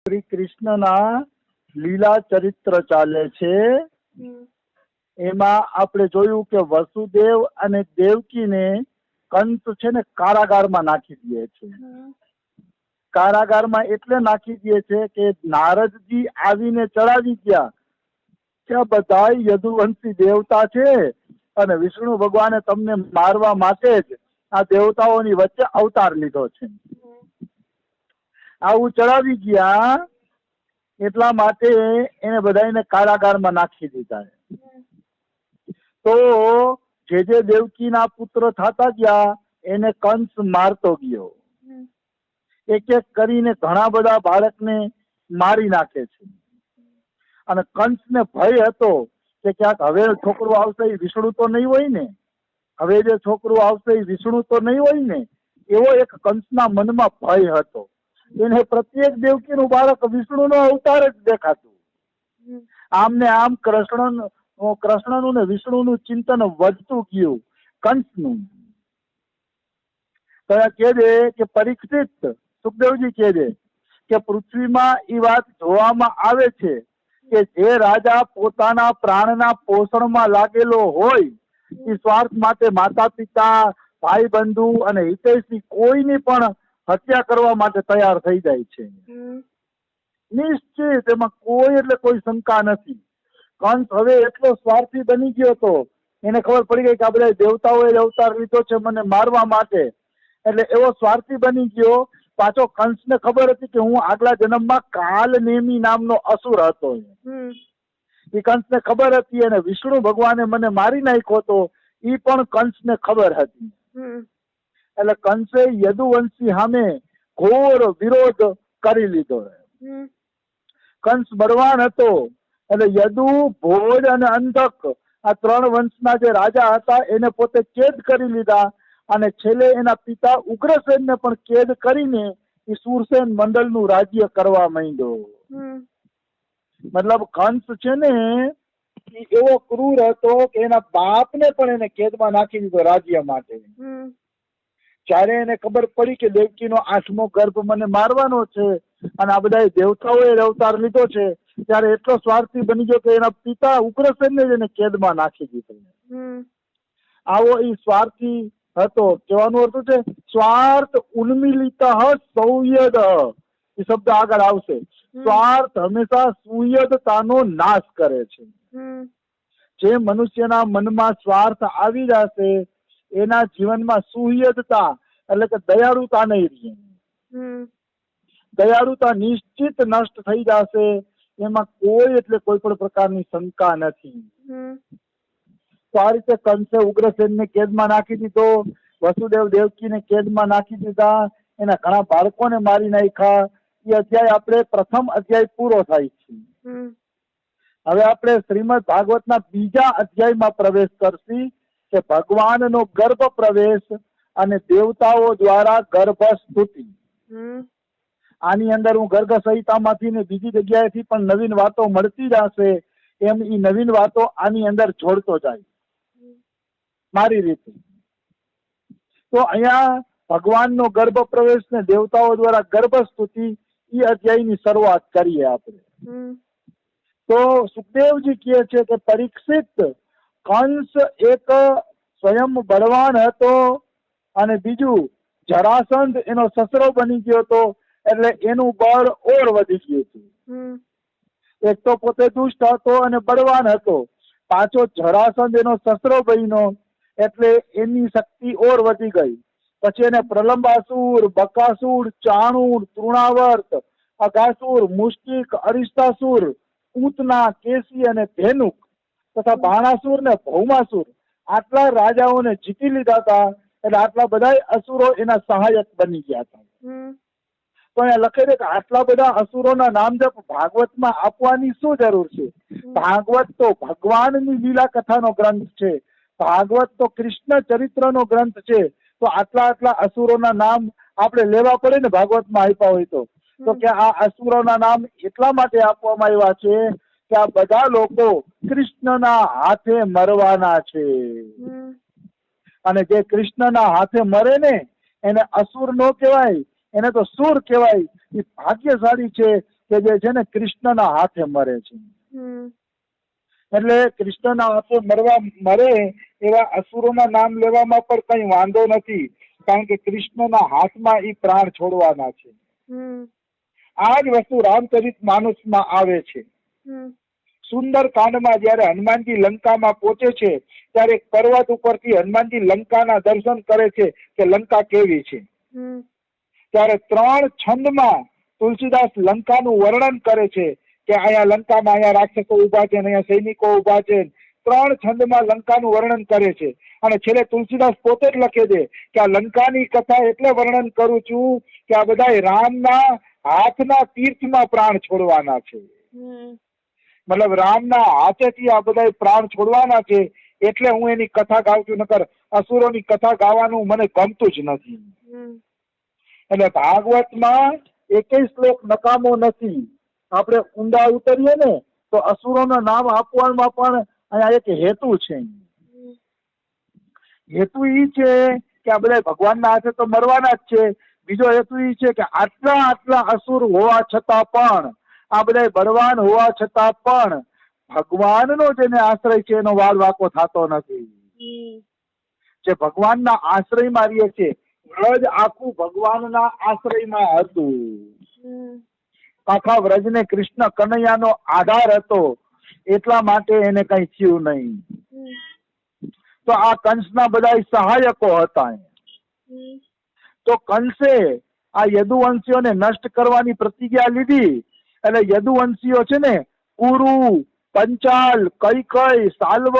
શ્રી કૃષ્ણના લીલા ચરિત્ર ચાલે છે. એમાં આપણે જોયું કે વસુદેવ અને દેવકીને કંસ છે ને કારાગારમાં નાખી દે છે. કારાગારમાં એટલે નાખી દે છે કે નારદજી આવીને ચડાવી ગયા કે આ બધા યદુવંશી દેવતા છે અને વિષ્ણુ ભગવાને તમને મારવા માટે જ આ દેવતાઓની વચ્ચે અવતાર લીધો છે. આવું ચડાવી ગયા એટલા માટે એને બધાને કારાગારમાં નાખી દીધા. તો જે દેવકીના પુત્ર થતા ગયા એને કંસ મારતો ગયો. એક એક કરીને ઘણા બધા બાળકને મારી નાખે છે. અને કંસને ભય હતો કે ક્યાંક હવે છોકરું આવશે એ વિષ્ણુ તો નહીં હોય ને, હવે જે છોકરું આવશે એ વિષ્ણુ તો નહીં હોય ને, એવો એક કંસના મનમાં ભય હતો. એને પ્રત્યેક દેવકીનું બાળક વિષ્ણુનો અવતાર જ દેખાતું. આમ ને આમ કૃષ્ણનું ને વિષ્ણુનું ચિંતન વધતું ગયું કંસનું. તો કહે છે કે પરીક્ષિત, સુખદેવજી કહે છે કે પૃથ્વીમાં એ વાત જોવામાં આવે છે કે જે રાજા પોતાના પ્રાણના પોષણમાં લાગેલો હોય એ સ્વાર્થ માટે માતા પિતા, ભાઈ બંધુ અને હિતૈષી કોઈની પણ હત્યા કરવા માટે તૈયાર થઈ જાય છે. નિશ્ચિત, એમાં કોઈ એટલે કોઈ શંકા નથી. કંસ હવે એટલો સ્વાર્થી બની ગયો હતો, એને ખબર પડી ગઈ કે આ બધા દેવતાઓએ અવતાર લીધો છે મને મારવા માટે, એટલે એવો સ્વાર્થી બની ગયો. પાછો કંસને ખબર હતી કે હું આગલા જન્મમાં કાલ નેમી નામનો અસુર હતો. એ કંસને ખબર હતી અને વિષ્ણુ ભગવાને મને મારી નાખ્યો હતો એ પણ કંસને ખબર હતી. એટલે કંસે યદુવંશી સામે ઘોર વિરોધ કરી લીધો. કંસ બળવાન હતો એટલે યદુ, ભોજ અને અંધક આ ત્રણ વંશના જે રાજા હતા એને પોતે કેદ કરી લીધા અને છેલ્લે એના પિતા ઉગ્રસેનને પણ કેદ કરીને એ શૂરસેન મંડળનું રાજ્ય કરવા માંડ્યો. મતલબ કંસ છે ને એવો ક્રૂર હતો કે એના બાપને પણ એને કેદમાં નાખી દીધો રાજ્ય માટે. જયારે એને ખબર પડી કે દેવકીનો 8મો ગર્ભ મને મારવાનો છે અને આ બધા દેવતાઓએ અવતાર લીધો છે, ત્યારે એટલો સ્વાર્થી બની ગયો કે એના પિતા ઉગ્રસેનને જ એને કેદમાં નાખી દીધો. આવો એ સ્વાર્થી હતો. કહેવાનું અર્થ છે સ્વાર્થ ઉન્મિલિત સૌયદ, એ શબ્દ આગળ આવશે. સ્વાર્થ હંમેશા સુયદતાનો નાશ કરે છે. જે મનુષ્યના મનમાં સ્વાર્થ આવી જશે એના જીવનમાં સુહૃદતા એટલે કે દયાળુતા નહીં રહે. દયાળુતા નિશ્ચિત નષ્ટ થઈ જશે, એમાં કોઈ એટલે કોઈ પણ પ્રકારની શંકા નથી. તો આ રીતે કંસે ઉગ્રસેનને કેદમાં નાખી દીધો, વસુદેવ દેવકીને કેદમાં નાખી દીધા, એના ઘણા બાળકોને મારી નાખ્યા. એ અધ્યાય આપણે પ્રથમ અધ્યાય પૂરો થાય છે. હવે આપણે શ્રીમદ ભાગવતના બીજા અધ્યાયમાં પ્રવેશ કરશી કે ભગવાનનો ગર્ભ પ્રવેશ અને દેવતાઓ દ્વારા ગર્ભ સ્તુતિ. આની અંદર હું ગર્ગ સંહિતામાંથી ને બીજી જગ્યાએથી પણ નવીન વાતો મળતી જશે, એમ એ નવીન વાતો આની અંદર જોડતો જાય મારી રીતે. તો અહીંયા ભગવાનનો ગર્ભ પ્રવેશ ને દેવતાઓ દ્વારા ગર્ભ સ્તુતિ એ અધ્યાયની શરૂઆત કરીએ આપણે. તો સુખદેવજી કહે છે કે પરીક્ષિત, કંસ એક સ્વયં બળવાન હતો અને બીજું જરાસંધ એનો સસરો બની ગયો હતો, એટલે એનું બળ ઓર વધી ગયું હતું. એક તો પોતે દુષ્ટ હતો અને બળવાન હતો, પાછો જરાસંધ એનો સસરો બન્યો એટલે એની શક્તિ ઓર વધી ગઈ. પછી એને પ્રલંબાસુર, બકાસુર, ચાણુર, તૃણાવર્ત, અગાસુર, મુષ્ટિક, અરિષ્ટાસુર, પૂતના, કેસી અને ધેનુક તથા બાણાસુર ને ભૌમાસુર આટલા રાજાઓને જીતી લીધા હતા. એટલે આટલા બધા અસુરો એના સહાયક બની ગયા હતા. તો અહીંયા લખે છે કે આટલા બધા અસુરોના નામ જપ ભાગવતમાં આપવાની શું જરૂર છે? ભાગવત તો ભગવાનની લીલા કથાનો ગ્રંથ છે. ભાગવત તો કૃષ્ણ ચરિત્રનો ગ્રંથ છે. તો આટલા અસુરોના નામ આપણે લેવા પડે ને ભાગવતમાં આપ્યા હોય તો કે આ અસુરોના નામ એટલા માટે આપવામાં આવ્યા છે કે આ બધા લોકો કૃષ્ણના હાથે મરવાના છે. અને જે કૃષ્ણના હાથે મરે ને એને અસુર નો કહેવાય, એને તો સુર કહેવાય. એ ભાગ્યશાળી છે કે જે છે ને કૃષ્ણના હાથે મરે છે. એટલે કૃષ્ણના હાથે મરે એવા અસુરોના નામ લેવામાં પણ કઈ વાંધો નથી, કારણ કે કૃષ્ણના હાથમાં એ પ્રાણ છોડવાના છે. આ જ વસ્તુ રામચરિત માનસમાં આવે છે. સુંદર કાંડમાં જયારે હનુમાનજી લંકામાં પહોંચે છે ત્યારે પર્વત ઉપરથી હનુમાનજી લંકાના દર્શન કરે છે કે લંકા કેવી છે. ત્યારે 3 છંદમાં તુલસીદાસ લંકાનું વર્ણન કરે છે કે અહીંયા લંકામાં અહીંયા રાક્ષસો ઉભા છે, અહીંયા સૈનિકો ઉભા છે. 3 છંદમાં લંકાનું વર્ણન કરે છે અને છેલ્લે તુલસીદાસ પોતે જ લખે છે કે આ લંકાની કથા એટલે વર્ણન કરું છું કે આ બધા રામના હાથના તીર્થમાં પ્રાણ છોડવાના છે. મતલબ રામના હાથેથી આ બધા પ્રાણ છોડવાના છે એટલે હું એની કથા ગાઉં છું, નકર અસુરોની કથા ગાવાનું મને ગમતું જ નથી. એટલે ભાગવતમાં એકેય શ્લોક નકામો નથી. આપણે ઊંડા ઉતરીએ ને તો અસુરોના નામ આપવામાં પણ અહીંયા એક હેતુ છે. હેતુ ઈ છે કે આ બધા ભગવાનના હાથે તો મરવાના જ છે. બીજો હેતુ ઈ છે કે આટલા અસુર હોવા છતાં પણ, આ બધા બળવાન હોવા છતાં પણ ભગવાનનો જેને આશ્રય છે એનો વાળ વાંકો થતો નથી. જે ભગવાનના આશ્રયમાં રહીએ છે, વ્રજ આખું ભગવાનના આશ્રયમાં હતું. આખા વ્રજને કૃષ્ણ કનૈયાનો આધાર હતો, એટલા માટે એને કઈ થયું નહીં. તો આ કંસના બધા સહાયકો હતા. તો કંસે આ યદુવંશીઓને નષ્ટ કરવાની પ્રતિજ્ઞા લીધી. એટલે યદુવંશીઓ છે ને કુરુ, પંચાલ, કૈકય, સાલ્વ,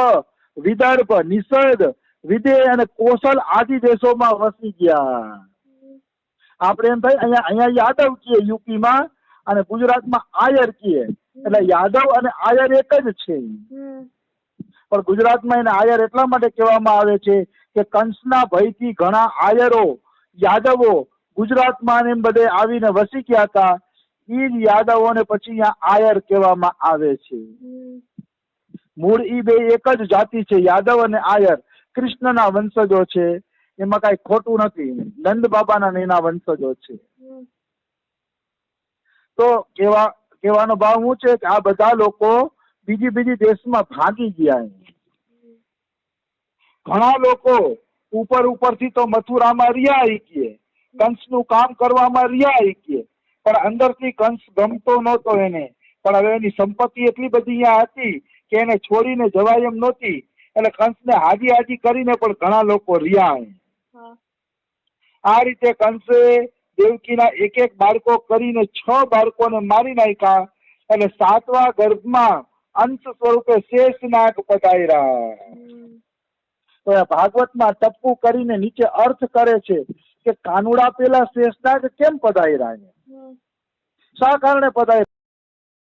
વિદર્ભ, નિષદ, વિદેહ અને કોસલ આદિ દેશોમાં વસી ગયા. આપણે એમ થાય અહીંયા યાદવ કીએ યુપીમાં, અને ગુજરાતમાં આયર કીએ. એટલે યાદવ અને આયર એક જ છે. પણ ગુજરાતમાં એને આયર એટલા માટે કહેવામાં આવે છે કે કંસના ભયથી ઘણા આયરો, યાદવો ગુજરાતમાં એમ બધે આવીને વસી ગયા હતા. ઈ જ યાદવોને પછી અહીંયા આયર કહેવામાં આવે છે. મૂળ ઈ બે એક જ જાતિ છે, યાદવ અને આયર. કૃષ્ણના વંશજો છે, એમાં કઈ ખોટું નથી. નંદ બાબાના એના વંશજો છે. તો કહેવાનો ભાવ શું છે કે આ બધા લોકો બીજી દેશમાં ભાગી ગયા. ઘણા લોકો ઉપરથી તો મથુરામાં રહ્યા કે કંસનું કામ કરવામાં રહ્યા કે, પણ અંદરથી કંસ ગમતો નહોતો એને. પણ હવે એની સંપત્તિ એટલી બધી અહીંયા હતી કે એને છોડીને જવાય એમ નહોતી. એટલે કંસને હાજી કરીને પણ ઘણા લોકો રહ્યા. આ રીતે કંસે દેવકીના એક બાળકો કરીને 6 બાળકોને મારી નાખ્યા. એટલે 7મા ગર્ભમાં અંશ સ્વરૂપે શેષનાગ પધાર્યા. તો ભાગવતમાં ટપ્પુ કરીને નીચે અર્થ કરે છે કે કાનુડા પેલા શેષનાગ કેમ પધાર્યા, શા કારણે પધાર્યા.